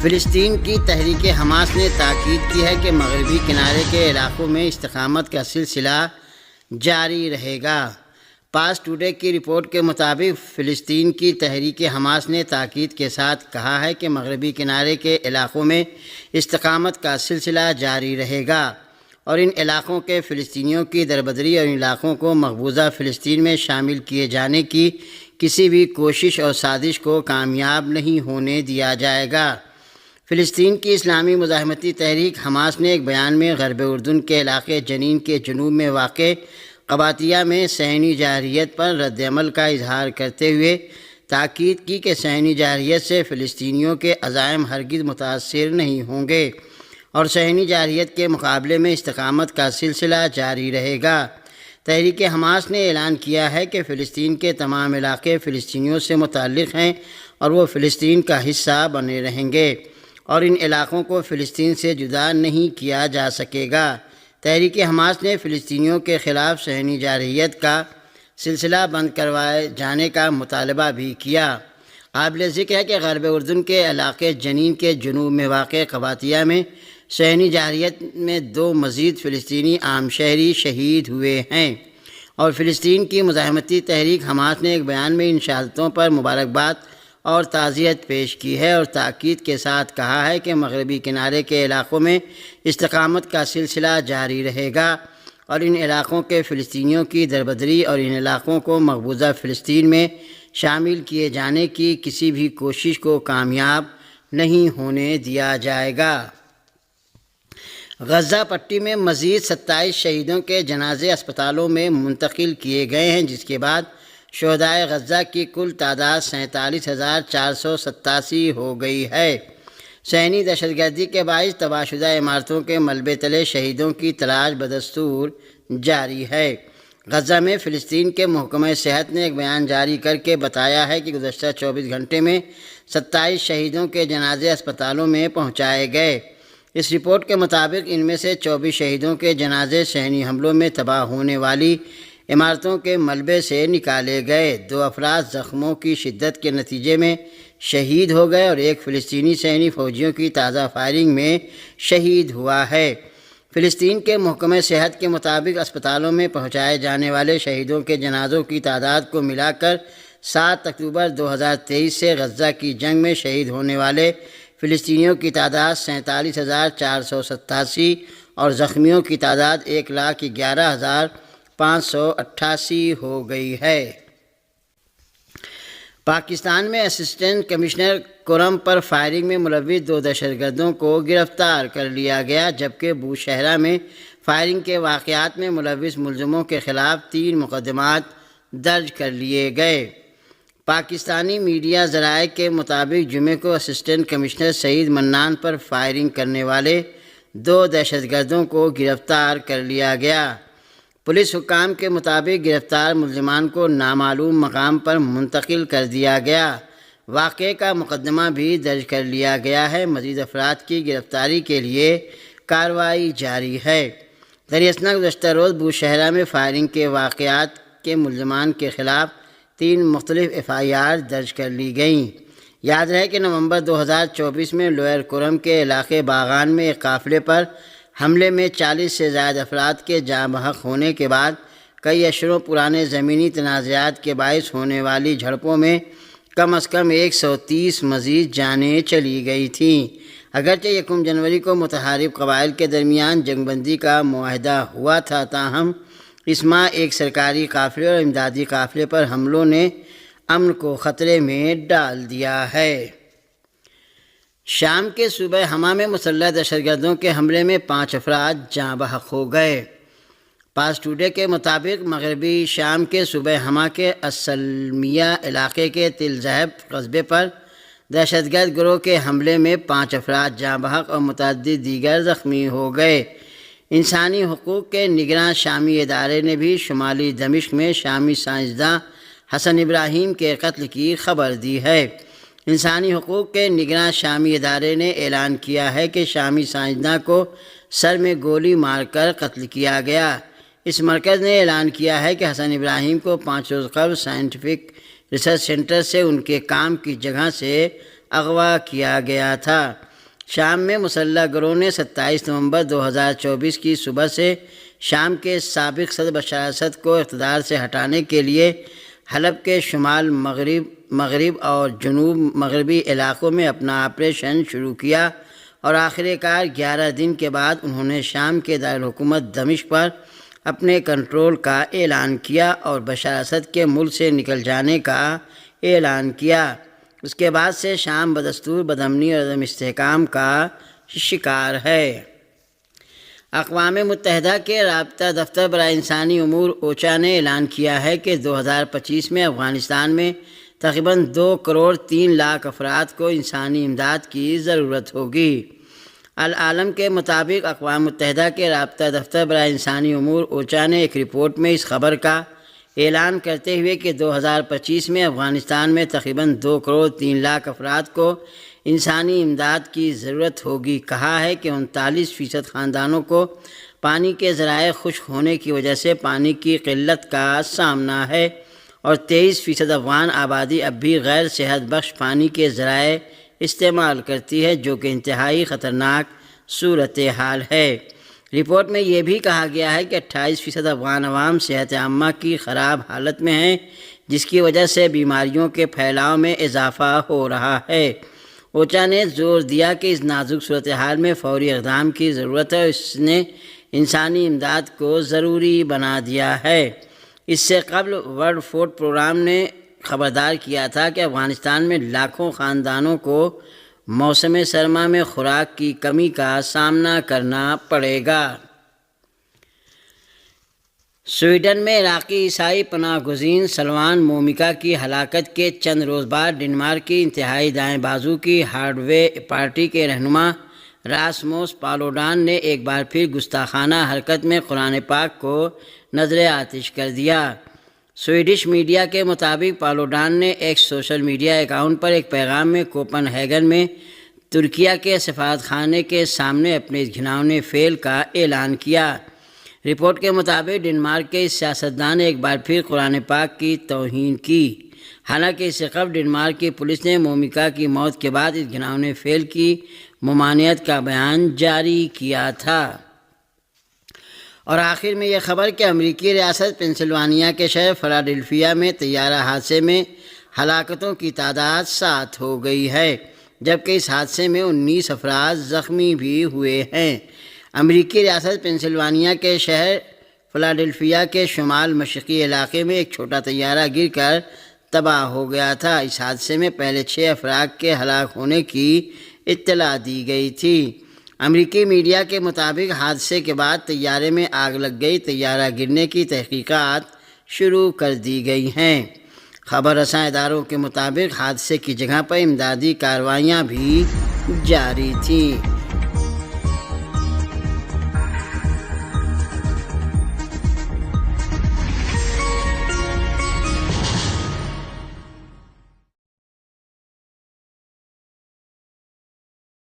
فلسطین کی تحریک حماس نے تاکید کی ہے کہ مغربی کنارے کے علاقوں میں استحکامت کا سلسلہ جاری رہے گا۔ پاس ٹوڈے کی رپورٹ کے مطابق فلسطین کی تحریک حماس نے تاکید کے ساتھ کہا ہے کہ مغربی کنارے کے علاقوں میں استحکامت کا سلسلہ جاری رہے گا اور ان علاقوں کے فلسطینیوں کی دربدری اور ان علاقوں کو مقبوضہ فلسطین میں شامل کیے جانے کی کسی بھی کوشش اور سازش کو کامیاب نہیں ہونے دیا جائے گا۔ فلسطین کی اسلامی مزاحمتی تحریک حماس نے ایک بیان میں غرب اردن کے علاقے جنین کے جنوب میں واقع قباطیہ میں صہیونی جارحیت پر رد عمل کا اظہار کرتے ہوئے تاکید کی کہ صہیونی جارحیت سے فلسطینیوں کے عزائم ہرگز متاثر نہیں ہوں گے اور صہیونی جارحیت کے مقابلے میں استحکامت کا سلسلہ جاری رہے گا۔ تحریک حماس نے اعلان کیا ہے کہ فلسطین کے تمام علاقے فلسطینیوں سے متعلق ہیں اور وہ فلسطین کا حصہ بنے رہیں گے اور ان علاقوں کو فلسطین سے جدا نہیں کیا جا سکے گا۔ تحریک حماس نے فلسطینیوں کے خلاف صہیونی جارحیت کا سلسلہ بند کروائے جانے کا مطالبہ بھی کیا۔ قابل ذکر ہے کہ غرب اردن کے علاقے جنین کے جنوب میں واقع قباطیہ میں صہیونی جارحیت میں 2 مزید فلسطینی عام شہری شہید ہوئے ہیں اور فلسطین کی مزاحمتی تحریک حماس نے ایک بیان میں ان شہادتوں پر مبارکباد اور تعزیت پیش کی ہے اور تاکید کے ساتھ کہا ہے کہ مغربی کنارے کے علاقوں میں استحکامت کا سلسلہ جاری رہے گا اور ان علاقوں کے فلسطینیوں کی دربدری اور ان علاقوں کو مقبوضہ فلسطین میں شامل کیے جانے کی کسی بھی کوشش کو کامیاب نہیں ہونے دیا جائے گا۔ غزہ پٹی میں مزید 27 شہیدوں کے جنازے اسپتالوں میں منتقل کیے گئے ہیں، جس کے بعد شہدائے غزہ کی کل تعداد 47,487 ہو گئی ہے۔ صہیونی دہشت گردی کے باعث تباہ شدہ عمارتوں کے ملبے تلے شہیدوں کی تلاش بدستور جاری ہے۔ غزہ میں فلسطین کے محکمہ صحت نے ایک بیان جاری کر کے بتایا ہے کہ گزشتہ 24 گھنٹے میں 27 شہیدوں کے جنازے اسپتالوں میں پہنچائے گئے۔ اس رپورٹ کے مطابق ان میں سے 24 شہیدوں کے جنازے صہیونی حملوں میں تباہ ہونے والی عمارتوں کے ملبے سے نکالے گئے۔ 2 افراد زخموں کی شدت کے نتیجے میں شہید ہو گئے اور ایک فلسطینی صہیونی فوجیوں کی تازہ فائرنگ میں شہید ہوا ہے۔ فلسطین کے محکمہ صحت کے مطابق اسپتالوں میں پہنچائے جانے والے شہیدوں کے جنازوں کی تعداد کو ملا کر 7 اکتوبر 2023 سے غزہ کی جنگ میں شہید ہونے والے فلسطینیوں کی تعداد 47,487 اور زخمیوں کی تعداد 1,11,588 ہو گئی ہے۔ پاکستان میں اسسٹنٹ کمشنر کرم پر فائرنگ میں ملوث 2 دہشت گردوں کو گرفتار کر لیا گیا، جبکہ بوشہرہ میں فائرنگ کے واقعات میں ملوث ملزموں کے خلاف 3 مقدمات درج کر لیے گئے۔ پاکستانی میڈیا ذرائع کے مطابق جمعے کو اسسٹنٹ کمشنر سعید منان پر فائرنگ کرنے والے 2 دہشت گردوں کو گرفتار کر لیا گیا۔ پولیس حکام کے مطابق گرفتار ملزمان کو نامعلوم مقام پر منتقل کر دیا گیا۔ واقعے کا مقدمہ بھی درج کر لیا گیا ہے۔ مزید افراد کی گرفتاری کے لیے کارروائی جاری ہے۔ دراصل گزشتہ روز بوشہرہ میں فائرنگ کے واقعات کے ملزمان کے خلاف 3 مختلف FIR درج کر لی گئیں۔ یاد رہے کہ نومبر 2024 میں لوئر کرم کے علاقے باغان میں ایک قافلے پر حملے میں 40 سے زائد افراد کے جاں بحق ہونے کے بعد کئی اشروں پرانے زمینی تنازعات کے باعث ہونے والی جھڑپوں میں کم از کم 130 مزید جانیں چلی گئی تھیں۔ اگرچہ 1 جنوری کو متحارب قبائل کے درمیان جنگ بندی کا معاہدہ ہوا تھا، تاہم اس ماہ ایک سرکاری قافلے اور امدادی قافلے پر حملوں نے امن کو خطرے میں ڈال دیا ہے۔ شام کے صوبہ حما میں مسلح دہشت گردوں کے حملے میں 5 افراد جاں بحق ہو گئے۔ پاس ٹوڈے کے مطابق مغربی شام کے صوبہ حما کے السلمیہ علاقے کے تل زہب قصبے پر دہشت گرد گروہ کے حملے میں 5 افراد جاں بحق اور متعدد دیگر زخمی ہو گئے۔ انسانی حقوق کے نگراں شامی ادارے نے بھی شمالی دمشق میں شامی سائنسداں حسن ابراہیم کے قتل کی خبر دی ہے۔ انسانی حقوق کے نگراں شامی ادارے نے اعلان کیا ہے کہ شامی سائنسداں کو سر میں گولی مار کر قتل کیا گیا۔ اس مرکز نے اعلان کیا ہے کہ حسن ابراہیم کو 5 روز قبل سائنٹیفک ریسرچ سینٹر سے ان کے کام کی جگہ سے اغوا کیا گیا تھا۔ شام میں مسلح گروہ نے 27 نومبر 2024 کی صبح سے شام کے سابق صدر بشار الاسد کو اقتدار سے ہٹانے کے لیے حلب کے شمال مغرب اور جنوب مغربی علاقوں میں اپنا آپریشن شروع کیا اور آخر کار 11 دن کے بعد انہوں نے شام کے دارالحکومت دمشق پر اپنے کنٹرول کا اعلان کیا اور بشار الاسد کے ملک سے نکل جانے کا اعلان کیا۔ اس کے بعد سے شام بدستور بدامنی اور عدم استحکام کا شکار ہے۔ اقوام متحدہ کے رابطہ دفتر برائے انسانی امور اوچا نے اعلان کیا ہے کہ 2025 میں افغانستان میں تقریباً 2 کروڑ 3 لاکھ افراد کو انسانی امداد کی ضرورت ہوگی۔ العالم کے مطابق اقوام متحدہ کے رابطہ دفتر برائے انسانی امور اوچا نے ایک رپورٹ میں اس خبر کا اعلان کرتے ہوئے کہ 2025 میں افغانستان میں تقریباً 2 کروڑ 3 لاکھ افراد کو انسانی امداد کی ضرورت ہوگی کہا ہے کہ 39% خاندانوں کو پانی کے ذرائع خشک ہونے کی وجہ سے پانی کی قلت کا سامنا ہے اور 23% افغان آبادی اب بھی غیر صحت بخش پانی کے ذرائع استعمال کرتی ہے، جو کہ انتہائی خطرناک صورتحال ہے۔ رپورٹ میں یہ بھی کہا گیا ہے کہ 28% افغان عوام صحت عامہ کی خراب حالت میں ہیں، جس کی وجہ سے بیماریوں کے پھیلاؤ میں اضافہ ہو رہا ہے۔ اوچا نے زور دیا کہ اس نازک صورتحال میں فوری اقدام کی ضرورت ہے اور اس نے انسانی امداد کو ضروری بنا دیا ہے۔ اس سے قبل ورلڈ فوڈ پروگرام نے خبردار کیا تھا کہ افغانستان میں لاکھوں خاندانوں کو موسم سرما میں خوراک کی کمی کا سامنا کرنا پڑے گا۔ سویڈن میں عراقی عیسائی پناہ گزین سلوان مومکا کی ہلاکت کے چند روز بعد ڈنمارک کی انتہائی دائیں بازو کی ہارڈ وے پارٹی کے رہنما راسموس پالوڈان نے ایک بار پھر گستاخانہ حرکت میں قرآن پاک کو نذر آتش کر دیا۔ سویڈش میڈیا کے مطابق پالوڈان نے ایک سوشل میڈیا اکاؤنٹ پر ایک پیغام میں کوپن ہیگن میں ترکیہ کے سفارت خانے کے سامنے اپنے اس گھناؤنے فعل کا اعلان کیا۔ رپورٹ کے مطابق ڈنمارک کے اس سیاستدان نے ایک بار پھر قرآن پاک کی توہین کی۔ حالانکہ اس سے قبل ڈنمارک کی پولیس نے مومکا کی موت کے بعد اس گھناؤنے فعل کی ممانعت کا بیان جاری کیا تھا۔ اور آخر میں یہ خبر کہ امریکی ریاست پنسلوانیا کے شہر فلاڈیلفیا میں طیارہ حادثے میں ہلاکتوں کی تعداد 7 ہو گئی ہے، جبکہ اس حادثے میں 19 افراد زخمی بھی ہوئے ہیں۔ امریکی ریاست پنسلوانیا کے شہر فلاڈیلفیا کے شمال مشرقی علاقے میں ایک چھوٹا طیارہ گر کر تباہ ہو گیا تھا۔ اس حادثے میں پہلے 6 افراد کے ہلاک ہونے کی اطلاع دی گئی تھی۔ امریکی میڈیا کے مطابق حادثے کے بعد طیارے میں آگ لگ گئی، طیارہ گرنے کی تحقیقات شروع کر دی گئی ہیں۔ خبر رساں اداروں کے مطابق حادثے کی جگہ پر امدادی کارروائیاں بھی جاری تھیں۔